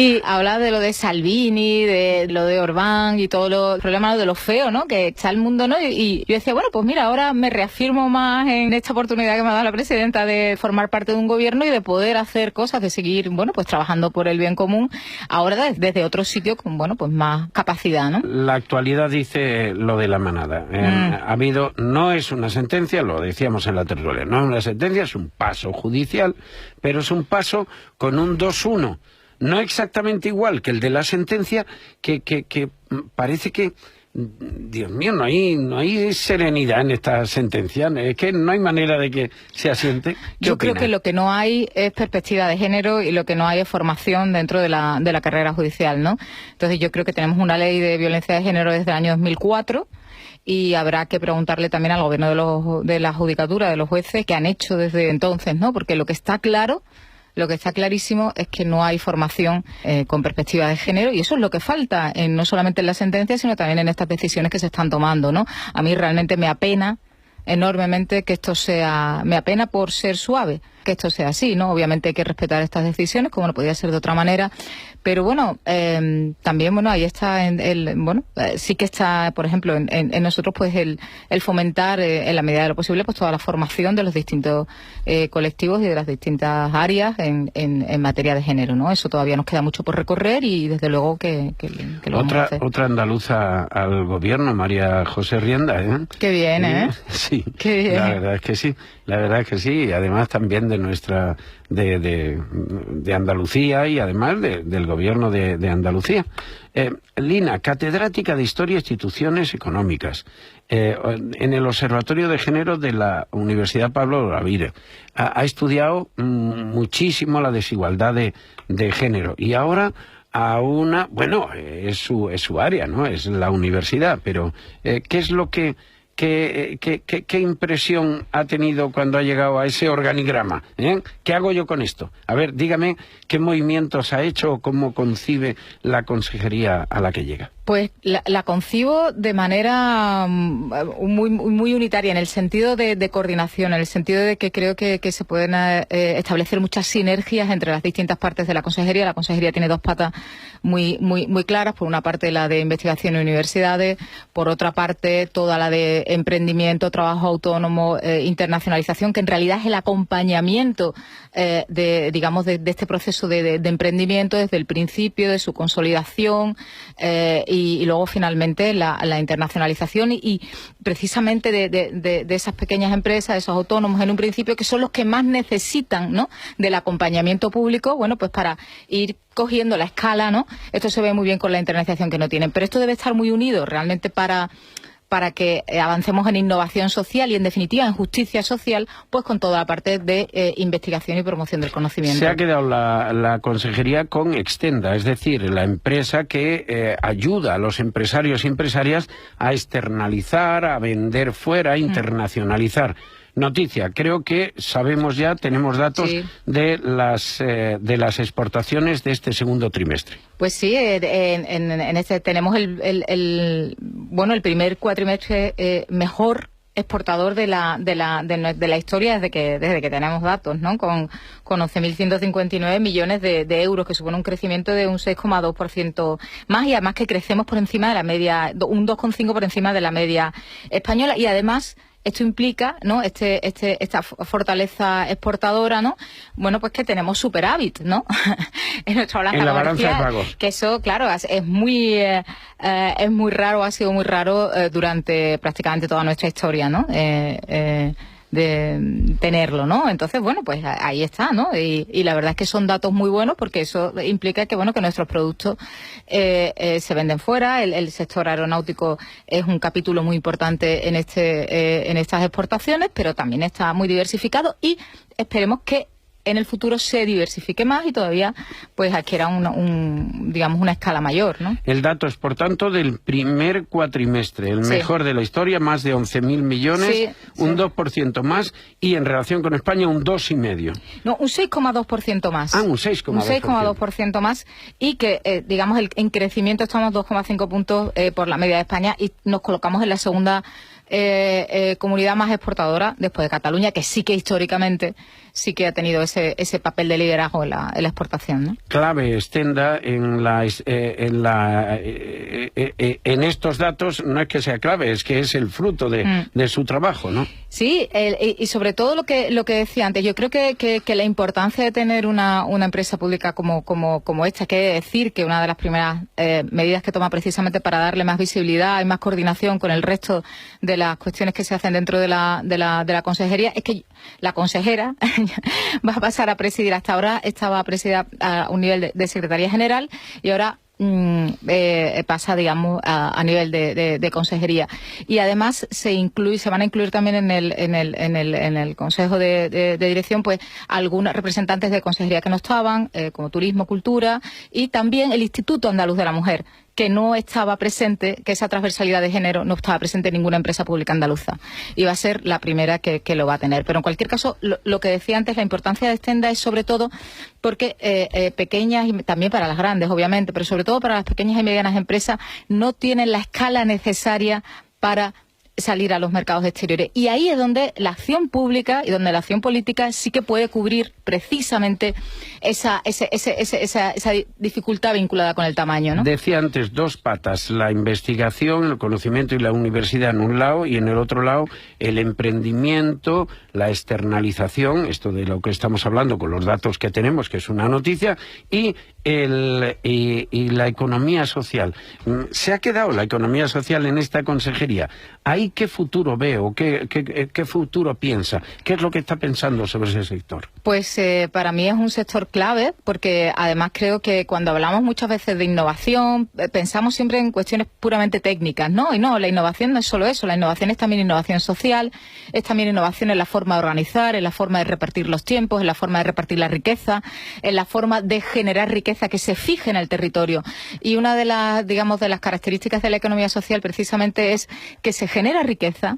Y habla de lo de Salvini, de lo de Orbán y todos los problemas de lo feo, ¿no? Que está el mundo, ¿no? Y yo decía, bueno, pues mira, ahora me reafirmo más en esta oportunidad que me ha dado la presidenta de formar parte de un gobierno y de poder hacer cosas, de seguir, bueno, pues trabajando por el bien común, ahora desde otro sitio con, bueno, pues más capacidad, ¿no? La actualidad dice lo de la manada. Ha habido, no es una sentencia, lo decíamos en la tertulia, no es una sentencia, es un paso judicial, pero es un paso con un 2-1. No exactamente igual que el de la sentencia, que parece que, Dios mío, no hay serenidad en esta sentencia. Es que no hay manera de que se asiente. Yo creo que lo que no hay es perspectiva de género y lo que no hay es formación dentro de la carrera judicial, ¿no? Entonces yo creo que tenemos una ley de violencia de género desde el año 2004 y habrá que preguntarle también al gobierno de la judicatura, de los jueces, qué han hecho desde entonces, ¿no? Porque lo que está claro... Lo que está clarísimo es que no hay formación con perspectiva de género y eso es lo que falta, no solamente en la sentencia, sino también en estas decisiones que se están tomando, ¿no? A mí realmente me apena enormemente que esto sea... Me apena por ser suave que esto sea así, ¿no? Obviamente hay que respetar estas decisiones, como no podía ser de otra manera, pero bueno, también, bueno, ahí está, sí que está, por ejemplo, en nosotros, pues el fomentar, en la medida de lo posible, pues toda la formación de los distintos colectivos y de las distintas áreas en materia de género, ¿no? Eso todavía nos queda mucho por recorrer y desde luego que lo vamos a hacer. Otra andaluza al gobierno, María José Rienda, ¿eh? Qué bien, ¿eh? Sí, qué bien. La verdad es que sí, y además también de nuestra de Andalucía y además del gobierno de Andalucía. Lina, catedrática de Historia e Instituciones Económicas, en el Observatorio de Género de la Universidad Pablo Olavide. Ha estudiado muchísimo la desigualdad de género y ahora a una... Bueno, es su área, ¿no? Es la universidad, pero ¿qué es lo que... ¿Qué impresión ha tenido cuando ha llegado a ese organigrama? ¿Qué hago yo con esto? A ver, dígame qué movimientos ha hecho o cómo concibe la consejería a la que llega. Pues la concibo de manera muy unitaria, en el sentido de coordinación, en el sentido de que creo que se pueden establecer muchas sinergias entre las distintas partes de la consejería. La consejería tiene dos patas muy claras, por una parte la de investigación y universidades, por otra parte toda la de emprendimiento, trabajo autónomo, internacionalización, que en realidad es el acompañamiento de este proceso de emprendimiento desde el principio, de su consolidación, y luego finalmente la internacionalización y precisamente de esas pequeñas empresas, de esos autónomos en un principio, que son los que más necesitan, ¿no?, del acompañamiento público, bueno, pues para ir cogiendo la escala, ¿no? Esto se ve muy bien con la internacionalización que no tienen, pero esto debe estar muy unido realmente para que avancemos en innovación social y, en definitiva, en justicia social, pues con toda la parte de investigación y promoción del conocimiento. Se ha quedado la consejería con Extenda, es decir, la empresa que ayuda a los empresarios y empresarias a externalizar, a vender fuera, a internacionalizar. Noticia, creo que sabemos ya, tenemos datos de las exportaciones de este segundo trimestre. Pues sí, en este tenemos el primer cuatrimestre mejor exportador de la historia desde que tenemos datos, ¿no? Con 11.159 millones de euros, que supone un crecimiento de un 6,2% más, y además que crecemos por encima de la media, un 2,5% por encima de la media española, y además esto implica, ¿no?, esta fortaleza exportadora, ¿no? Bueno, pues que tenemos superávit, ¿no? En nuestra balanza de pagos. Que eso, claro, es muy raro, ha sido muy raro durante prácticamente toda nuestra historia, ¿no? De tenerlo, ¿no? Entonces, bueno, pues ahí está, ¿no? Y la verdad es que son datos muy buenos, porque eso implica que, bueno, que nuestros productos se venden fuera. El sector aeronáutico es un capítulo muy importante en estas exportaciones, pero también está muy diversificado y esperemos que en el futuro se diversifique más y todavía pues adquiera una escala mayor, ¿no? El dato es, por tanto, del primer cuatrimestre, el mejor de la historia, más de 11.000 millones, un 2% más, y en relación con España un 2,5%. No, un 6,2% más. Ah, un 6,2%. Un 6,2% más, y que, en crecimiento estamos 2,5 puntos por la media de España, y nos colocamos en la segunda comunidad más exportadora después de Cataluña, que sí que históricamente sí que ha tenido ese papel de liderazgo en la exportación, ¿no? Clave, Stenda, en estos datos no es que sea clave, es que es el fruto de su trabajo, ¿no? Sí, y sobre todo lo que decía antes, yo creo que la importancia de tener una empresa pública como esta, que decir que una de las primeras medidas que toma precisamente para darle más visibilidad y más coordinación con el resto de las cuestiones que se hacen dentro de la consejería, es que la consejera va a pasar a presidir. Hasta ahora estaba presidida a un nivel de Secretaría General y ahora pasa, digamos, a nivel de consejería. Y además se van a incluir también en el Consejo de Dirección, pues, algunos representantes de consejería que no estaban, como Turismo, Cultura, y también el Instituto Andaluz de la Mujer, que no estaba presente, que esa transversalidad de género no estaba presente en ninguna empresa pública andaluza. Y va a ser la primera que lo va a tener. Pero en cualquier caso, lo que decía antes, la importancia de Stenda es sobre todo porque pequeñas, y también para las grandes, obviamente, pero sobre todo para las pequeñas y medianas empresas, no tienen la escala necesaria para salir a los mercados exteriores. Y ahí es donde la acción pública y donde la acción política sí que puede cubrir precisamente esa dificultad vinculada con el tamaño, ¿no? Decía antes, dos patas, la investigación, el conocimiento y la universidad en un lado, y en el otro lado el emprendimiento, la externalización, esto de lo que estamos hablando con los datos que tenemos, que es una noticia, y la economía social. ¿Se ha quedado la economía social en esta consejería? ¿Ahí qué futuro veo? ¿Qué futuro piensa? ¿Qué es lo que está pensando sobre ese sector? Pues para mí es un sector clave, porque además creo que cuando hablamos muchas veces de innovación, pensamos siempre en cuestiones puramente técnicas, ¿no? Y no, la innovación no es solo eso, la innovación es también innovación social, es también innovación en la forma de organizar, en la forma de repartir los tiempos, en la forma de repartir la riqueza, en la forma de generar riqueza que se fije en el territorio. Y una de las, digamos, de las características de la economía social precisamente es que se genera riqueza,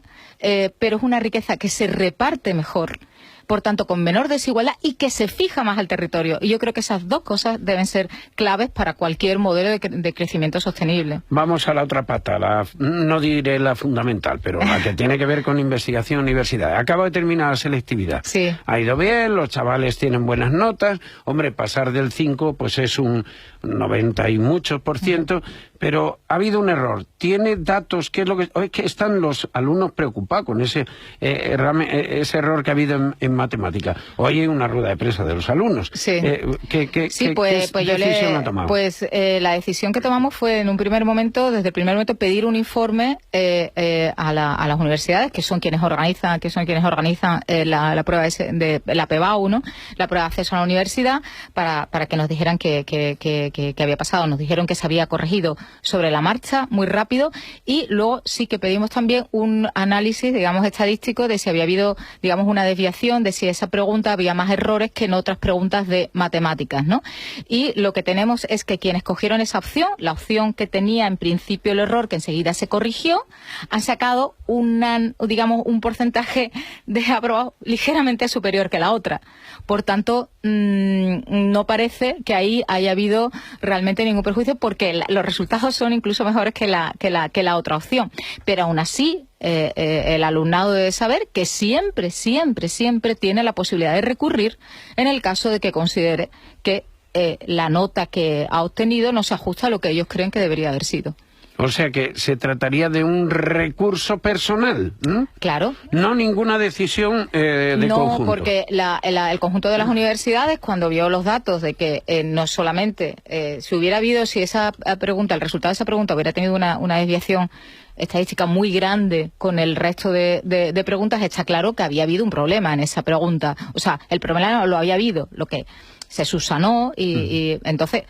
pero es una riqueza que se reparte mejor, por tanto con menor desigualdad, y que se fija más al territorio. Y yo creo que esas dos cosas deben ser claves para cualquier modelo de crecimiento sostenible. Vamos a la otra pata, no diré la fundamental, pero la que tiene que ver con investigación y universidad. Acaba de terminar la selectividad. Sí. Ha ido bien, los chavales tienen buenas notas. Hombre, pasar del 5 pues es un 90 y muchos %, pero ha habido un error. ¿Tiene datos? ¿Qué es lo que...? Es que están los alumnos preocupados con ese error que ha habido en matemática. Hoy hay una rueda de prensa de los alumnos. Sí. ¿Qué decisión ha tomado? Pues la decisión que tomamos fue, en un primer momento, desde el primer momento, pedir un informe a las universidades, que son quienes organizan la prueba de la PEBAU, ¿no? La prueba de acceso a la universidad, para que nos dijeran qué había pasado. Nos dijeron que se había corregido sobre la marcha, muy rápido, y luego sí que pedimos también un análisis, digamos, estadístico de si había habido, digamos, una desviación, de si esa pregunta había más errores que en otras preguntas de matemáticas, ¿no? Y lo que tenemos es que quienes cogieron esa opción, la opción que tenía en principio el error, que enseguida se corrigió, han sacado un porcentaje de aprobados ligeramente superior que la otra. Por tanto, no parece que ahí haya habido realmente ningún perjuicio, porque los resultados son incluso mejores que la otra opción. Pero aún así, el alumnado debe saber que siempre tiene la posibilidad de recurrir en el caso de que considere que la nota que ha obtenido no se ajusta a lo que ellos creen que debería haber sido. O sea que se trataría de un recurso personal, ¿no? Claro. No ninguna decisión de conjunto. No, porque el conjunto de las universidades, cuando vio los datos de que no solamente si hubiera habido, si esa pregunta, el resultado de esa pregunta hubiera tenido una desviación estadística muy grande con el resto de preguntas, está claro que había habido un problema en esa pregunta. O sea, el problema no lo había habido, lo que se subsanó y entonces...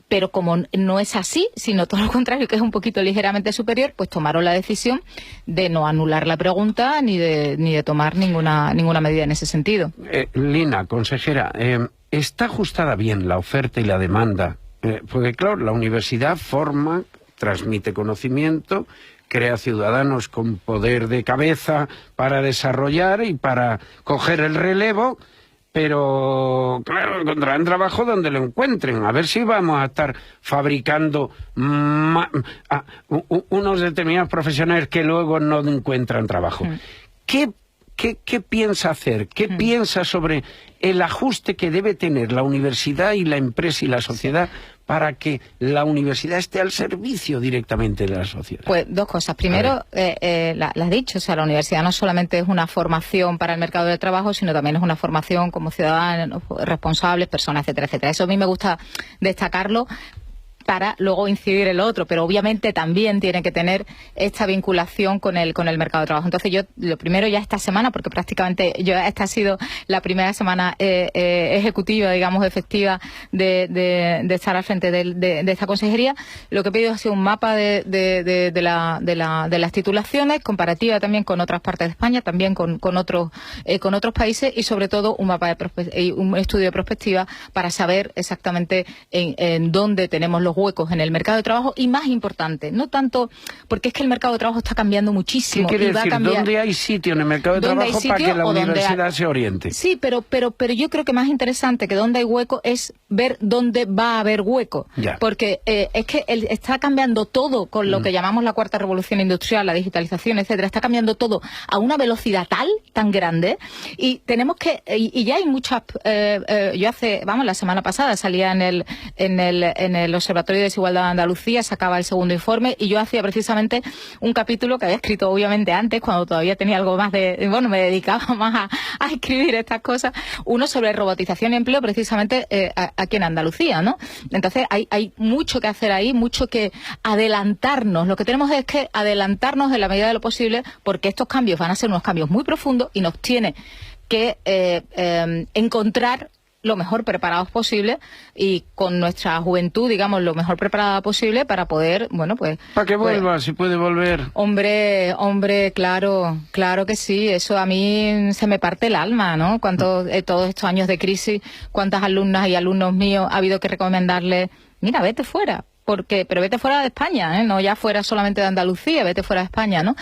Pero como no es así, sino todo lo contrario, que es un poquito ligeramente superior, pues tomaron la decisión de no anular la pregunta ni de tomar ninguna medida en ese sentido. Lina, consejera, ¿está ajustada bien la oferta y la demanda? Porque claro, la universidad forma, transmite conocimiento, crea ciudadanos con poder de cabeza para desarrollar y para coger el relevo. pero claro, encontrarán trabajo donde lo encuentren. A ver si vamos a estar fabricando unos determinados profesionales que luego no encuentran trabajo. ¿Qué piensa hacer? ¿Qué piensa sobre el ajuste que debe tener la universidad y la empresa y la sociedad para que la universidad esté al servicio directamente de la sociedad? Pues dos cosas. Primero, la has dicho, o sea, la universidad no solamente es una formación para el mercado del trabajo, sino también es una formación como ciudadanos responsables, personas, etcétera, etcétera. Eso a mí me gusta destacarlo para luego incidir en lo otro, pero obviamente también tiene que tener esta vinculación con el mercado de trabajo. Entonces yo, lo primero ya esta semana, porque prácticamente esta ha sido la primera semana ejecutiva, digamos, efectiva de estar al frente de esta consejería, lo que he pedido ha sido un mapa de las titulaciones, comparativa también con otras partes de España, también con otros países, y sobre todo un mapa un estudio de prospectiva para saber exactamente en dónde tenemos los huecos en el mercado de trabajo, y más importante, no tanto porque es que el mercado de trabajo está cambiando muchísimo. ¿Qué quiere y va decir? a cambiar. ¿Dónde hay sitio en el mercado de trabajo para que la universidad se oriente? Sí, pero yo creo que más interesante que dónde hay hueco es ver dónde va a haber hueco. Ya. Porque es que está cambiando todo con lo que llamamos la cuarta revolución industrial, la digitalización, etcétera. Está cambiando todo a una velocidad tan grande, y tenemos que, y ya hay muchas, la semana pasada salía en el Observatorio de Desigualdad de Andalucía, sacaba el segundo informe, y yo hacía precisamente un capítulo que había escrito obviamente antes, cuando todavía tenía algo más me dedicaba más a escribir estas cosas, uno sobre robotización y empleo precisamente aquí en Andalucía, ¿no? Entonces hay mucho que hacer ahí, mucho que adelantarnos. Lo que tenemos es que adelantarnos en la medida de lo posible, porque estos cambios van a ser unos cambios muy profundos y nos tiene que encontrar lo mejor preparados posible, y con nuestra juventud, digamos, lo mejor preparada posible para poder, para que vuelva, si puede volver. Hombre, claro que sí. Eso a mí se me parte el alma, ¿no? Todos estos años de crisis, cuántas alumnas y alumnos míos ha habido que recomendarles, mira, vete fuera. Pero vete fuera de España, no ya fuera solamente de Andalucía, vete fuera de España, ¿no?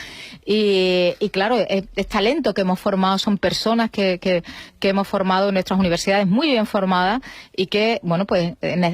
Y claro, es talento que hemos formado, son personas que hemos formado en nuestras universidades muy bien formadas, y que,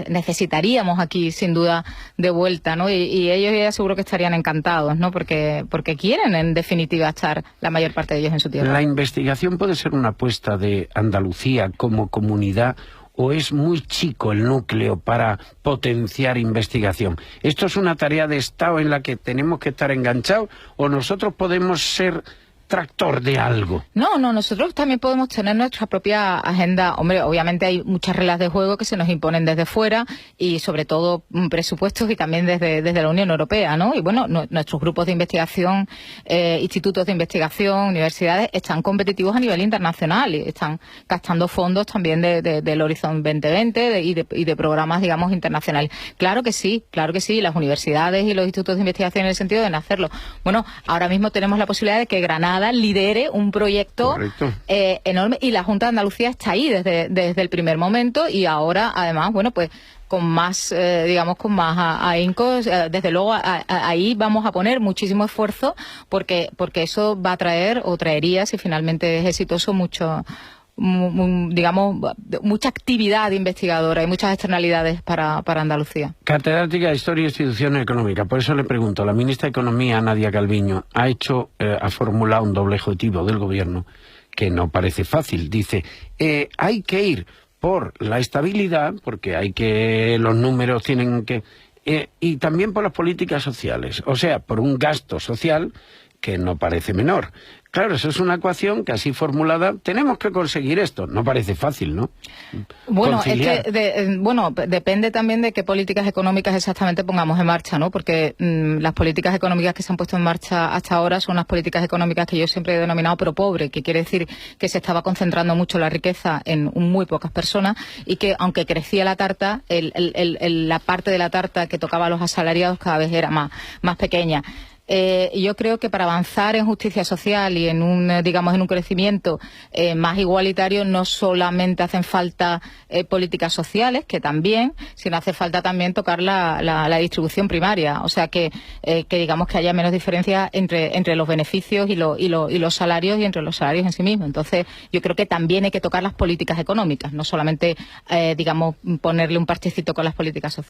necesitaríamos aquí sin duda de vuelta, ¿no? Y ellos ya seguro que estarían encantados, ¿no? Porque quieren, en definitiva, estar la mayor parte de ellos en su tierra. ¿La investigación puede ser una apuesta de Andalucía como comunidad, o es muy chico el núcleo para potenciar investigación? ¿Esto es una tarea de Estado en la que tenemos que estar enganchados, o nosotros podemos ser tractor de algo? No, nosotros también podemos tener nuestra propia agenda. Hombre, obviamente hay muchas reglas de juego que se nos imponen desde fuera, y sobre todo presupuestos, y también desde la Unión Europea, ¿no? Y nuestros grupos de investigación, institutos de investigación, universidades, están competitivos a nivel internacional, y están gastando fondos también del Horizon 2020 y de programas, digamos, internacionales. Claro que sí, las universidades y los institutos de investigación en el sentido de hacerlo. Ahora mismo tenemos la posibilidad de que Granada lidere un proyecto enorme, y la Junta de Andalucía está ahí desde el primer momento, y ahora además, con más, con más ahínco, desde luego ahí vamos a poner muchísimo esfuerzo, porque eso va a traer, o traería, si finalmente es exitoso, mucha actividad investigadora y muchas externalidades para Andalucía. Catedrática de Historia e Instituciones Económicas. Por eso le pregunto, la ministra de Economía, Nadia Calviño, ha formulado un doble objetivo del gobierno que no parece fácil. Dice, hay que ir por la estabilidad, porque los números tienen que... y también por las políticas sociales, o sea, por un gasto social que no parece menor. Claro, eso es una ecuación que, así formulada, tenemos que conseguir esto. No parece fácil, ¿no? Conciliar. Es que depende también de qué políticas económicas exactamente pongamos en marcha, ¿no? Porque las políticas económicas que se han puesto en marcha hasta ahora son las políticas económicas que yo siempre he denominado pro-pobre, que quiere decir que se estaba concentrando mucho la riqueza en muy pocas personas, y que, aunque crecía la tarta, la parte de la tarta que tocaba a los asalariados cada vez era más pequeña. Yo creo que para avanzar en justicia social y en un crecimiento más igualitario, no solamente hacen falta políticas sociales, que también, sino hace falta también tocar la distribución primaria. O sea, que digamos que haya menos diferencia entre los beneficios y los salarios, y entre los salarios en sí mismos. Entonces, yo creo que también hay que tocar las políticas económicas, no solamente, ponerle un parchecito con las políticas sociales.